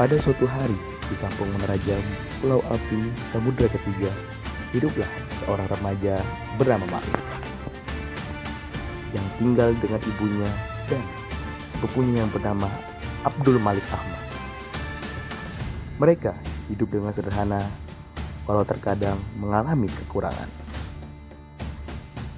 Pada suatu hari di kampung menerjang Pulau Api Samudra Ketiga, hiduplah seorang remaja bernama Malik yang tinggal dengan ibunya dan sepupunya yang bernama Abdul Malik Ahmad. Mereka hidup dengan sederhana, walau terkadang mengalami kekurangan.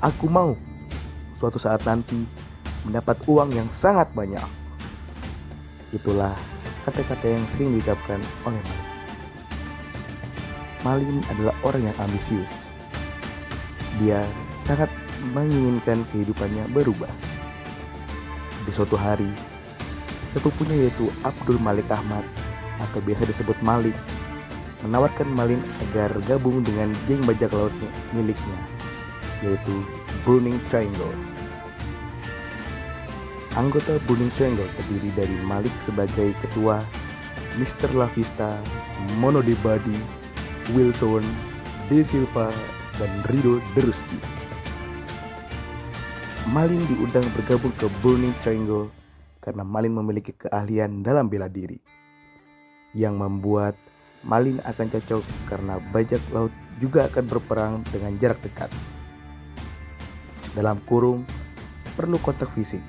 Aku mau suatu saat nanti mendapat uang yang sangat banyak. Itulah kata-kata yang sering diucapkan oleh Malik. Malik adalah orang yang ambisius. Dia sangat menginginkan kehidupannya berubah. Di suatu hari, sepupunya yaitu Abdul Malik Ahmad atau biasa disebut Malik menawarkan Malik agar gabung dengan geng bajak laut miliknya, yaitu Burning Triangle. Anggota Burning Triangle terdiri dari Malik sebagai ketua, Mr. La Vista, Mono De Badi, Wilson, De Silva, dan Rido De Rusty. Malin diundang bergabung ke Burning Triangle karena Malin memiliki keahlian dalam bela diri, yang membuat Malin akan cocok karena bajak laut juga akan berperang dengan jarak dekat. Dalam kurung, perlu kontak fisik.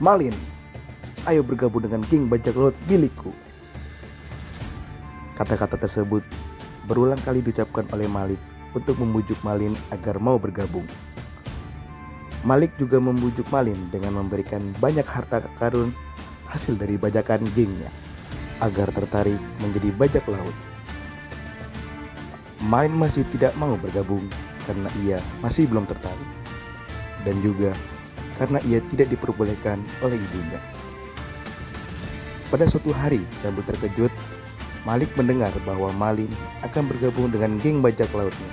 Malin, ayo bergabung dengan geng bajak laut milikku. Kata-kata tersebut berulang kali diucapkan oleh Malik untuk membujuk Malin agar mau bergabung. Malik juga membujuk Malin dengan memberikan banyak harta karun hasil dari bajakan gengnya agar tertarik menjadi bajak laut. Malin masih tidak mau bergabung karena ia masih belum tertarik, dan juga karena ia tidak diperbolehkan oleh ibunya. Pada suatu hari sambil terkejut, Malik mendengar bahwa Malin akan bergabung dengan geng bajak lautnya.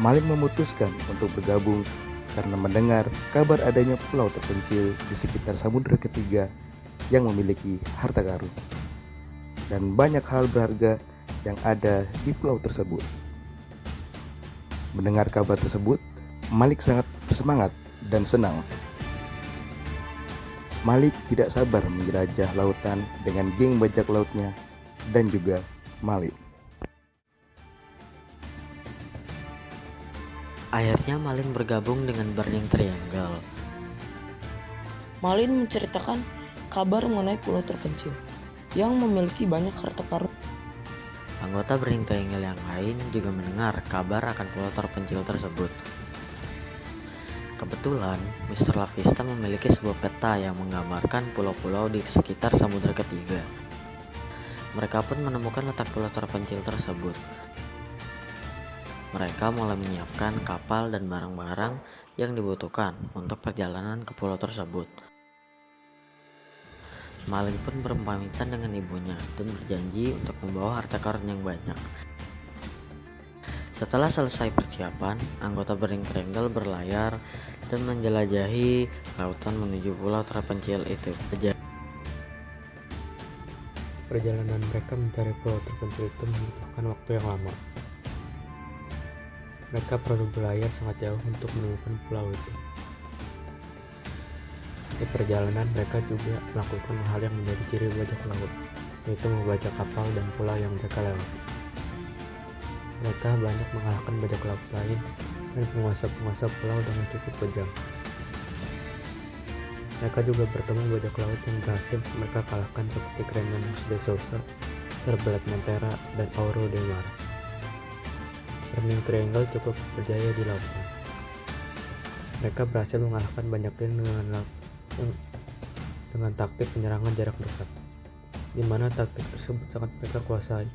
Malin memutuskan untuk bergabung karena mendengar kabar adanya pulau terpencil di sekitar Samudra Ketiga yang memiliki harta karun dan banyak hal berharga yang ada di pulau tersebut. Mendengar kabar tersebut, Malik sangat bersemangat dan senang. Malik tidak sabar menjelajah lautan dengan geng bajak lautnya dan juga Malik. Akhirnya Malin bergabung dengan Burning Triangle. Malin menceritakan kabar mengenai pulau terpencil yang memiliki banyak harta karun. Anggota Burning Triangle yang lain juga mendengar kabar akan pulau terpencil tersebut. Kebetulan, Mr. La Vista memiliki sebuah peta yang menggambarkan pulau-pulau di sekitar Samudra Ketiga. Mereka pun menemukan letak pulau terpencil tersebut. Mereka mulai menyiapkan kapal dan barang-barang yang dibutuhkan untuk perjalanan ke pulau tersebut. Malin pun berpamitan dengan ibunya dan berjanji untuk membawa harta karun yang banyak. Setelah selesai persiapan, anggota Burning Triangle berlayar dan menjelajahi lautan menuju pulau terpencil itu. Perjalanan mereka mencari pulau terpencil itu membutuhkan waktu yang lama. Mereka perlu berlayar sangat jauh untuk menemukan pulau itu. Di perjalanan mereka juga melakukan hal yang menjadi ciri bajak laut, yaitu membaca kapal dan pulau yang mereka lewati. Mereka banyak mengalahkan bajak laut lain dan penguasa-penguasa pulau dengan cukup kejam. Mereka juga bertemu bajak laut yang berhasil mereka kalahkan seperti Kremenos de Sousa, Cerbelat Montera, dan Auro de Mar. Burning Triangle cukup berjaya di lautan. Mereka berhasil mengalahkan banyak geng dengan taktik penyerangan jarak dekat, di mana taktik tersebut sangat mereka kuasai,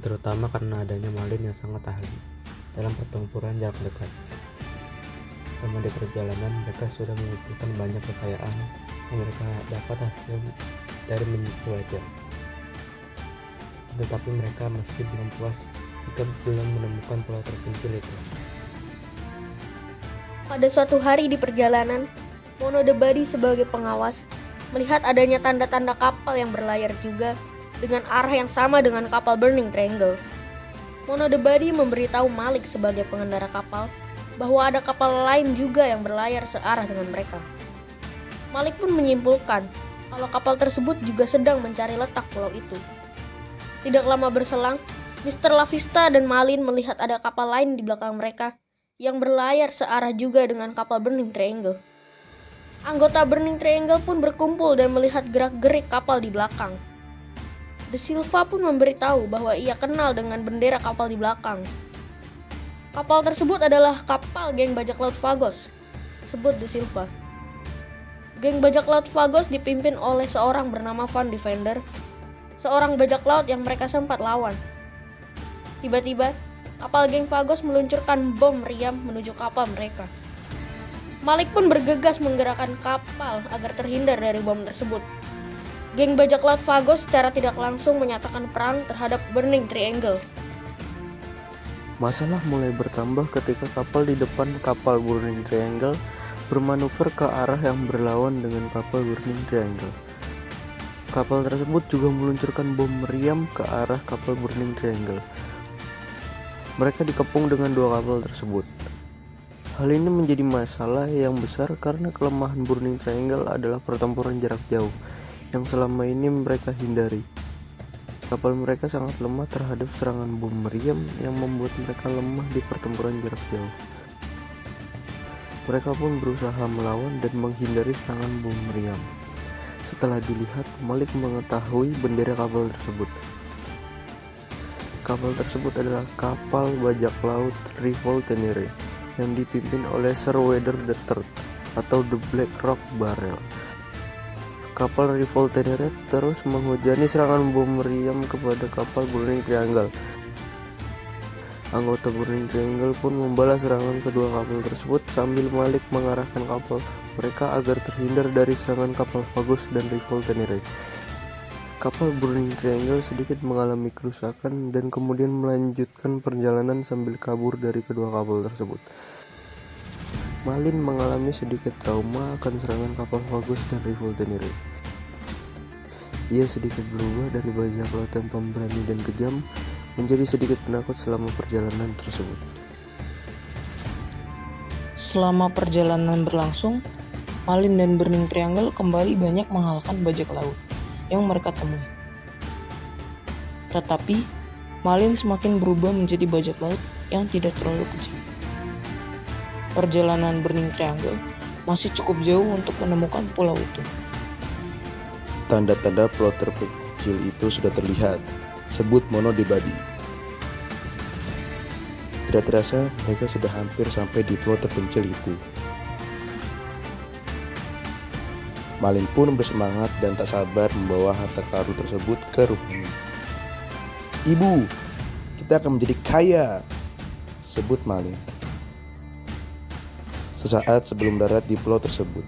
terutama karena adanya Malin yang sangat ahli dalam pertempuran jarak dekat. Selama di perjalanan, mereka sudah mengumpulkan banyak kekayaan yang mereka dapat hasil dari menipu wajah. Tetapi mereka masih belum puas jika belum menemukan pulau terpencil itu. Pada suatu hari di perjalanan, Mono De Badi sebagai pengawas melihat adanya tanda-tanda kapal yang berlayar juga dengan arah yang sama dengan kapal Burning Triangle. Mono De Badi memberitahu Malik sebagai pengendara kapal bahwa ada kapal lain juga yang berlayar searah dengan mereka. Malik pun menyimpulkan kalau kapal tersebut juga sedang mencari letak pulau itu. Tidak lama berselang, Mr. La Vista dan Malin melihat ada kapal lain di belakang mereka yang berlayar searah juga dengan kapal Burning Triangle. Anggota Burning Triangle pun berkumpul dan melihat gerak-gerik kapal di belakang. De Silva pun memberitahu bahwa ia kenal dengan bendera kapal di belakang. Kapal tersebut adalah kapal geng bajak laut Vagos, sebut De Silva. Geng bajak laut Vagos dipimpin oleh seorang bernama Van Defender, seorang bajak laut yang mereka sempat lawan. Tiba-tiba, kapal geng Vagos meluncurkan bom meriam menuju kapal mereka. Malik pun bergegas menggerakkan kapal agar terhindar dari bom tersebut. Geng bajak laut Vagos secara tidak langsung menyatakan perang terhadap Burning Triangle. Masalah mulai bertambah ketika kapal di depan kapal Burning Triangle bermanuver ke arah yang berlawan dengan kapal Burning Triangle. Kapal tersebut juga meluncurkan bom meriam ke arah kapal Burning Triangle. Mereka dikepung dengan dua kapal tersebut. Hal ini menjadi masalah yang besar karena kelemahan Burning Triangle adalah pertempuran jarak jauh yang selama ini mereka hindari. Kapal mereka sangat lemah terhadap serangan bom meriam yang membuat mereka lemah di pertempuran jarak jauh. Mereka pun berusaha melawan dan menghindari serangan bom meriam. Setelah dilihat, Malik mengetahui bendera kapal tersebut. Kapal tersebut adalah kapal bajak laut Rival Tenere yang dipimpin oleh Sir Weather III atau The Black Rock Barrel. Kapal Rival Tenere terus menghujani serangan bom meriam kepada kapal Burning Triangle. Anggota Burning Triangle pun membalas serangan kedua kapal tersebut sambil Malik mengarahkan kapal mereka agar terhindar dari serangan kapal Vagos dan Rival Tenere. Kapal Burning Triangle sedikit mengalami kerusakan dan kemudian melanjutkan perjalanan sambil kabur dari kedua kapal tersebut. Malin mengalami sedikit trauma akan serangan kapal Vagos dan Rival Tenere. Ia sedikit berubah dari bajak laut yang pemberani dan kejam menjadi sedikit penakut selama perjalanan tersebut. Selama perjalanan berlangsung, Malin dan Burning Triangle kembali banyak mengalahkan bajak laut yang mereka temui. Tetapi, Malin semakin berubah menjadi bajak laut yang tidak terlalu kejam. Perjalanan Burning Triangle masih cukup jauh untuk menemukan pulau itu. Tanda-tanda pulau terpencil itu sudah terlihat, sebut Mono de Badi. Tidak terasa mereka sudah hampir sampai di pulau terpencil itu. Malin pun bersemangat dan tak sabar membawa harta karun tersebut ke rumahnya. "Ibu, kita akan menjadi kaya," sebut Malin. Sesaat sebelum darat di pulau tersebut,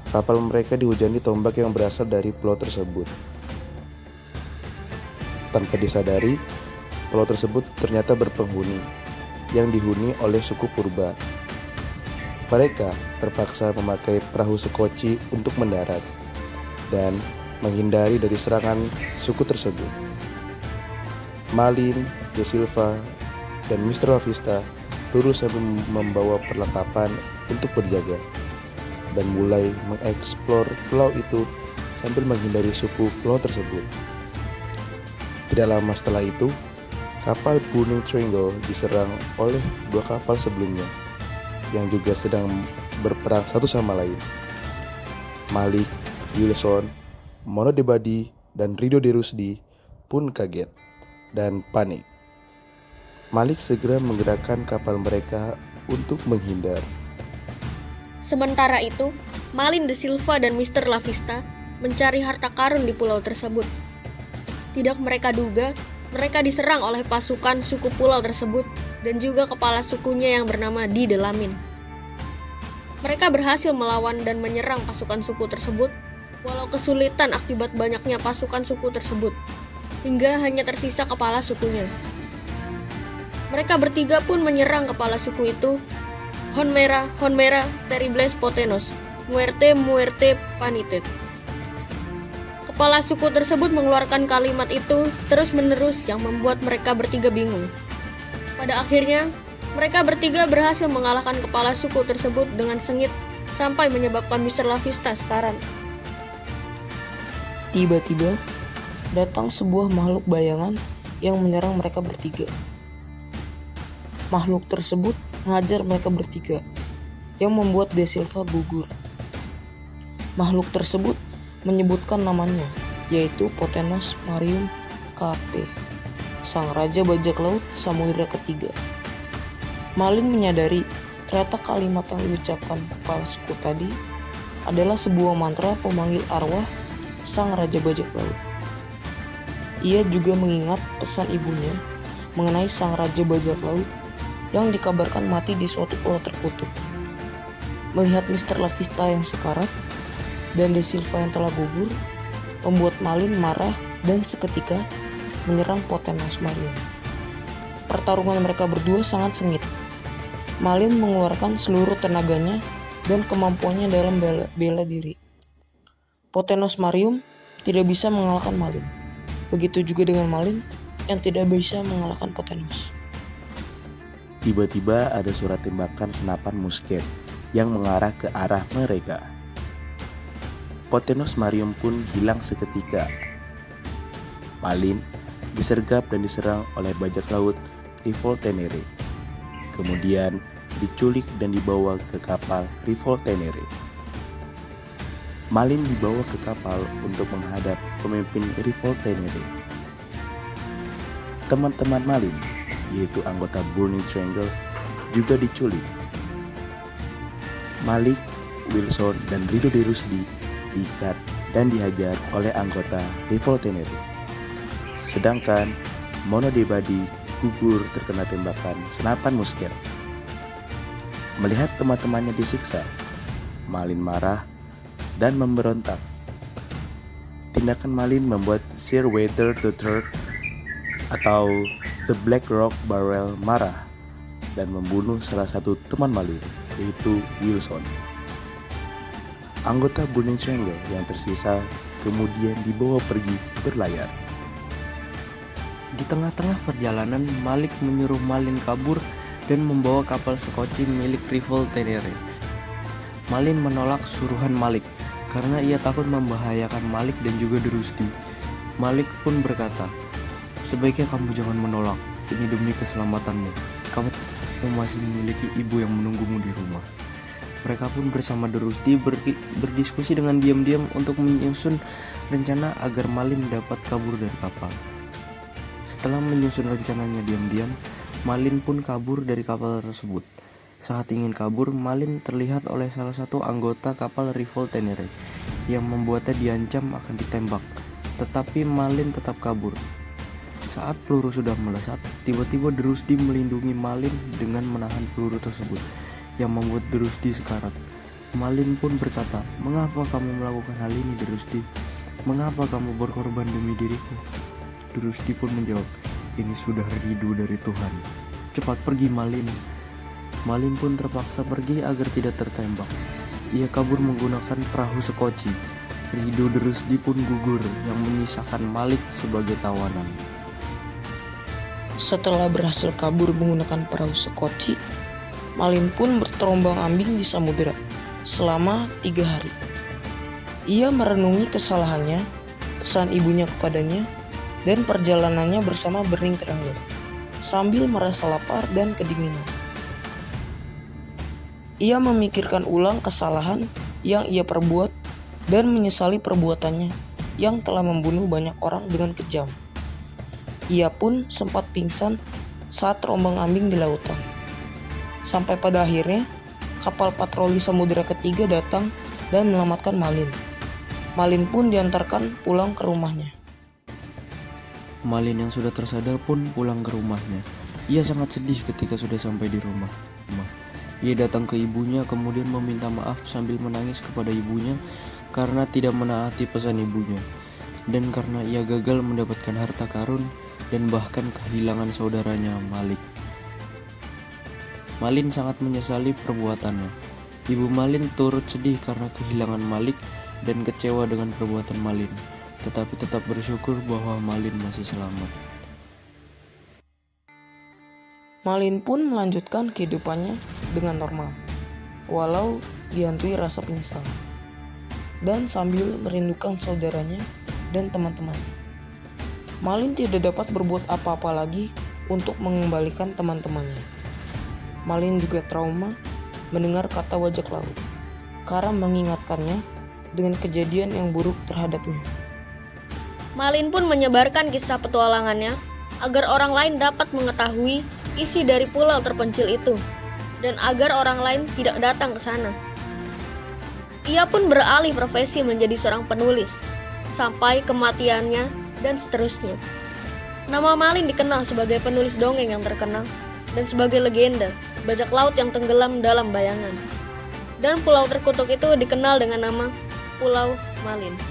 kapal mereka dihujani tombak yang berasal dari pulau tersebut. Tanpa disadari, pulau tersebut ternyata berpenghuni yang dihuni oleh suku purba. Mereka terpaksa memakai perahu sekoci untuk mendarat dan menghindari dari serangan suku tersebut. Malin, De Silva, dan Mr. La Vista terus sambil membawa perlengkapan untuk berjaga dan mulai mengeksplor pulau itu sambil menghindari suku pulau tersebut. Tidak lama setelah itu, kapal Burning Triangle diserang oleh dua kapal sebelumnya yang juga sedang berperang satu sama lain. Malik, Wilson, Mono de Badi, dan Rido de Rusdi pun kaget dan panik. Malik segera menggerakkan kapal mereka untuk menghindar. Sementara itu, Malin, De Silva, dan Mr. La Vista mencari harta karun di pulau tersebut. Tidak mereka duga, mereka diserang oleh pasukan suku pulau tersebut dan juga kepala sukunya yang bernama Di Delamin. Mereka berhasil melawan dan menyerang pasukan suku tersebut, walau kesulitan akibat banyaknya pasukan suku tersebut, hingga hanya tersisa kepala sukunya. Mereka bertiga pun menyerang kepala suku itu, Honmera, Terribles Potenos, Muerte, Panitet. Kepala suku tersebut mengeluarkan kalimat itu terus-menerus yang membuat mereka bertiga bingung. Pada akhirnya, mereka bertiga berhasil mengalahkan kepala suku tersebut dengan sengit sampai menyebabkan Mr. La Vista sekarat. Tiba-tiba datang sebuah makhluk bayangan yang menyerang mereka bertiga. Makhluk tersebut mengajar mereka bertiga, yang membuat De Silva gugur. Makhluk tersebut menyebutkan namanya, yaitu Potenos Marium KP, sang raja bajak laut samudera ketiga. Malin menyadari ternyata kalimat yang diucapkan kepala suku tadi adalah sebuah mantra pemanggil arwah sang raja bajak laut. Ia juga mengingat pesan ibunya mengenai sang raja bajak laut yang dikabarkan mati di suatu pulau terkutuk. Melihat Mr. La Vista yang sekarat dan De Silva yang telah gugur, membuat Malin marah dan seketika menyerang Potenos Marium. Pertarungan mereka berdua sangat sengit. Malin mengeluarkan seluruh tenaganya dan kemampuannya dalam bela diri. Potenos Marium tidak bisa mengalahkan Malin. Begitu juga dengan Malin yang tidak bisa mengalahkan Potenos. Tiba-tiba ada suara tembakan senapan musket yang mengarah ke arah mereka. Potenos Marium pun hilang seketika. Malin disergap dan diserang oleh bajak laut Rivoltenere. Kemudian diculik dan dibawa ke kapal Rivoltenere. Malin dibawa ke kapal untuk menghadap pemimpin Rivoltenere. Teman-teman Malin, yaitu anggota Burning Triangle, juga diculik. Malik, Wilson, dan Rido de Rusdi diikat dan dihajar oleh anggota Rivoltenere. Sedangkan Mono de Badi gugur terkena tembakan senapan musket. Melihat teman-temannya disiksa, Malin marah dan memberontak. Tindakan Malin membuat Sir Walter III atau The Black Rock Barrel marah dan membunuh salah satu teman Malin, yaitu Wilson. Anggota Burning Triangle yang tersisa kemudian dibawa pergi berlayar. Di tengah-tengah perjalanan, Malik menyuruh Malin kabur dan membawa kapal sekoci milik Rivoltenere. Malin menolak suruhan Malik karena ia takut membahayakan Malik dan juga De Rusdi. Malik pun berkata, "Sebaiknya kamu jangan menolak, ini demi keselamatanmu. Kamu masih memiliki ibu yang menunggumu di rumah." Mereka pun bersama De Rusdi berdiskusi dengan diam-diam untuk menyusun rencana agar Malin dapat kabur dari kapal. Setelah menyusun rencananya diam-diam, Malin pun kabur dari kapal tersebut. Saat ingin kabur, Malin terlihat oleh salah satu anggota kapal Rivoltenere yang membuatnya diancam akan ditembak. Tetapi Malin tetap kabur. Saat peluru sudah melesat, tiba-tiba De Rusdi melindungi Malin dengan menahan peluru tersebut, yang membuat De Rusdi sekarat. Malin pun berkata, "Mengapa kamu melakukan hal ini, De Rusdi? Mengapa kamu berkorban demi diriku?" De Rusdi pun menjawab, "Ini sudah ridho dari Tuhan. Cepat pergi, Malin." Malin pun terpaksa pergi agar tidak tertembak. Ia kabur menggunakan perahu sekoci. Ridho De Rusdi pun gugur, yang menyisakan Malik sebagai tawanan. Setelah berhasil kabur menggunakan perahu sekoci, Malin pun berterombang-ambing di samudera selama 3 hari. Ia merenungi kesalahannya, pesan ibunya kepadanya, dan perjalanannya bersama Burning Triangle, sambil merasa lapar dan kedinginan. Ia memikirkan ulang kesalahan yang ia perbuat dan menyesali perbuatannya yang telah membunuh banyak orang dengan kejam. Ia pun sempat pingsan saat terombang-ambing di lautan. Sampai pada akhirnya, kapal patroli samudera ketiga datang dan menyelamatkan Malin. Malin pun diantarkan pulang ke rumahnya. Malin yang sudah tersadar pun pulang ke rumahnya. Ia sangat sedih ketika sudah sampai di rumah. Ia datang ke ibunya kemudian meminta maaf sambil menangis kepada ibunya karena tidak menaati pesan ibunya, dan karena ia gagal mendapatkan harta karun dan bahkan kehilangan saudaranya Malik. Malin sangat menyesali perbuatannya. Ibu Malin turut sedih karena kehilangan Malik dan kecewa dengan perbuatan Malin, tetapi tetap bersyukur bahwa Malin masih selamat. Malin pun melanjutkan kehidupannya dengan normal, walau dihantui rasa penyesalan. Dan sambil merindukan saudaranya, dan teman-temannya. Malin tidak dapat berbuat apa-apa lagi untuk mengembalikan teman-temannya. Malin juga trauma mendengar kata bajak laut karena mengingatkannya dengan kejadian yang buruk terhadapnya. Malin pun menyebarkan kisah petualangannya agar orang lain dapat mengetahui isi dari pulau terpencil itu dan agar orang lain tidak datang ke sana. Ia pun beralih profesi menjadi seorang penulis sampai kematiannya dan seterusnya. Nama Malin dikenal sebagai penulis dongeng yang terkenal dan sebagai legenda bajak laut yang tenggelam dalam bayangan. Dan pulau terkutuk itu dikenal dengan nama Pulau Malin.